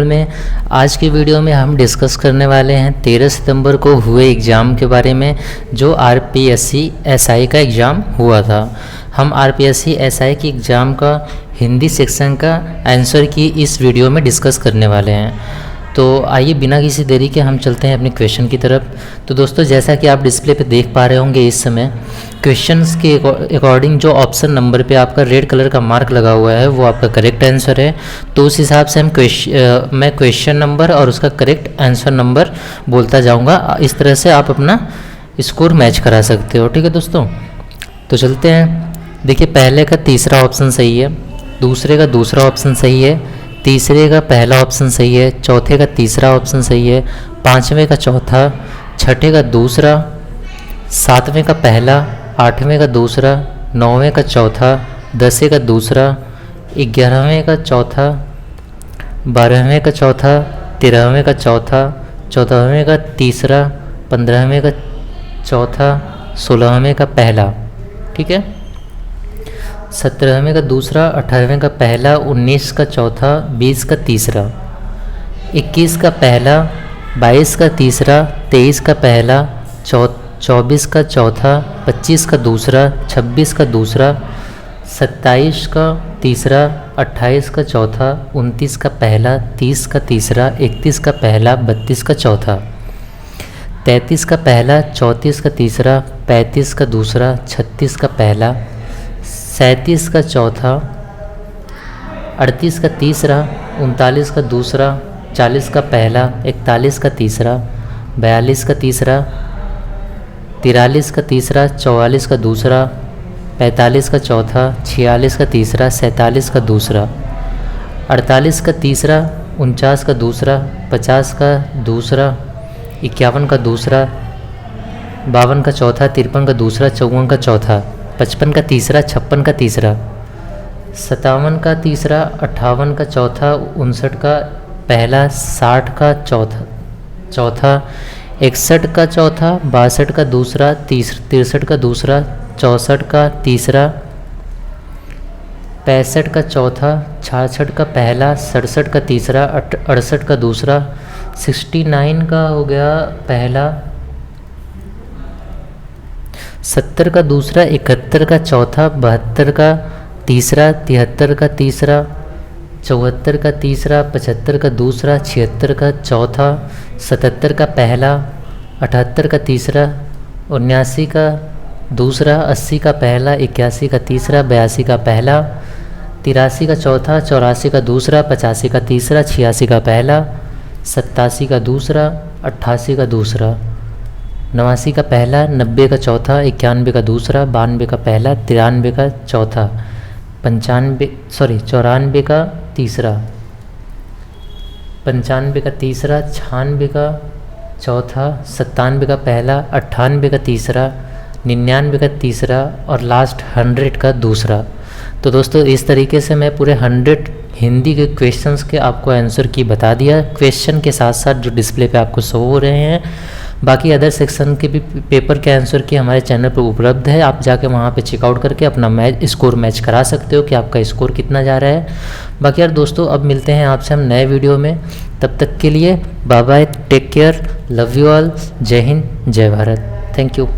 में आज की वीडियो में हम डिस्कस करने वाले हैं 13 सितंबर को हुए एग्ज़ाम के बारे में, जो आरपीएससी एसआई का एग्ज़ाम हुआ था। हम आरपीएससी एसआई की एग्ज़ाम का हिंदी सेक्शन का आंसर की इस वीडियो में डिस्कस करने वाले हैं। तो आइए बिना किसी देरी के हम चलते हैं अपने क्वेश्चन की तरफ। तो दोस्तों, जैसा कि आप डिस्प्ले पे देख पा रहे होंगे इस समय, क्वेश्चंस के अकॉर्डिंग जो ऑप्शन नंबर पे आपका रेड कलर का मार्क लगा हुआ है वो आपका करेक्ट आंसर है। तो उस हिसाब से मैं क्वेश्चन नंबर और उसका करेक्ट आंसर नंबर बोलता जाऊँगा। इस तरह से आप अपना स्कोर मैच करा सकते हो। ठीक है दोस्तों, तो चलते हैं। देखिए, पहले का तीसरा ऑप्शन सही है, दूसरे का दूसरा ऑप्शन सही है, तीसरे का पहला ऑप्शन सही है, चौथे का तीसरा ऑप्शन सही है, पाँचवें का चौथा, छठे का दूसरा, सातवें का पहला, आठवें का दूसरा, नौवें का चौथा, 10वें का दूसरा, 11वें का चौथा, 12वें का चौथा, 13वें का चौथा, 14वें का तीसरा, 15वें का चौथा, 16वें का पहला। ठीक है, 17वें का दूसरा, 18वें का पहला, 19 का चौथा, 20 का तीसरा, 21 का पहला, 22 का तीसरा, 23 का पहला, 24 का चौथा, 25 का दूसरा, 26 का दूसरा, 27 का तीसरा, 28 का चौथा, 29 का पहला, 30 का तीसरा, 31 का पहला, 32 का चौथा, 33 का पहला, 34 का तीसरा, 35 का दूसरा, 36 का पहला, 37 का चौथा, 38 का तीसरा, 39 का दूसरा, 40 का पहला, 41 का तीसरा, 42 का तीसरा, 43 का तीसरा, 44 का दूसरा, 45 का चौथा, 46 का तीसरा, 47 का दूसरा, 48 का तीसरा, 49 का दूसरा, 50 का दूसरा, 51 का दूसरा, 52 का चौथा, 53 का दूसरा, 54 का चौथा, 55 का तीसरा, 56 का तीसरा, 57 का तीसरा, 58 का चौथा, 59 का पहला, 60 का चौथा, 61 का चौथा, 62 का दूसरा, 63 का दूसरा, 64 का तीसरा, 65 का चौथा, 66 का पहला, 67 का तीसरा, 68 का दूसरा, 69 का हो गया पहला, 70 का दूसरा, 71 का चौथा, 72 का तीसरा, 73 का तीसरा, 74 का तीसरा, 75 का दूसरा, 76 का चौथा, 77 का पहला, 78 का तीसरा, 79 का दूसरा, 80 का पहला, 81 का तीसरा, 82 का पहला, 83 का चौथा, 84 का दूसरा, 85 का तीसरा, 86 का पहला, 87 का दूसरा, 88 का दूसरा, 89 का पहला, 90 का चौथा, 91 का दूसरा, 92 का पहला, 93 का चौथा, 94 का तीसरा, 95 का तीसरा, 96 का चौथा, 97 का पहला, 98 का तीसरा, 99 का तीसरा और लास्ट 100 का दूसरा। तो दोस्तों, इस तरीके से मैं पूरे 100 हिंदी के क्वेश्चंस के आपको आंसर की बता दिया, क्वेश्चन के साथ साथ जो डिस्प्ले पे आपको शो हो रहे हैं। बाकी अदर सेक्शन के भी पेपर के आंसर की हमारे चैनल पर उपलब्ध है, आप जाके वहाँ पे चेकआउट करके अपना स्कोर मैच करा सकते हो कि आपका स्कोर कितना जा रहा है। बाकी यार दोस्तों, अब मिलते हैं आपसे हम नए वीडियो में, तब तक के लिए bye bye, take care, love you all, Jai Hind, जय भारत, थैंक यू।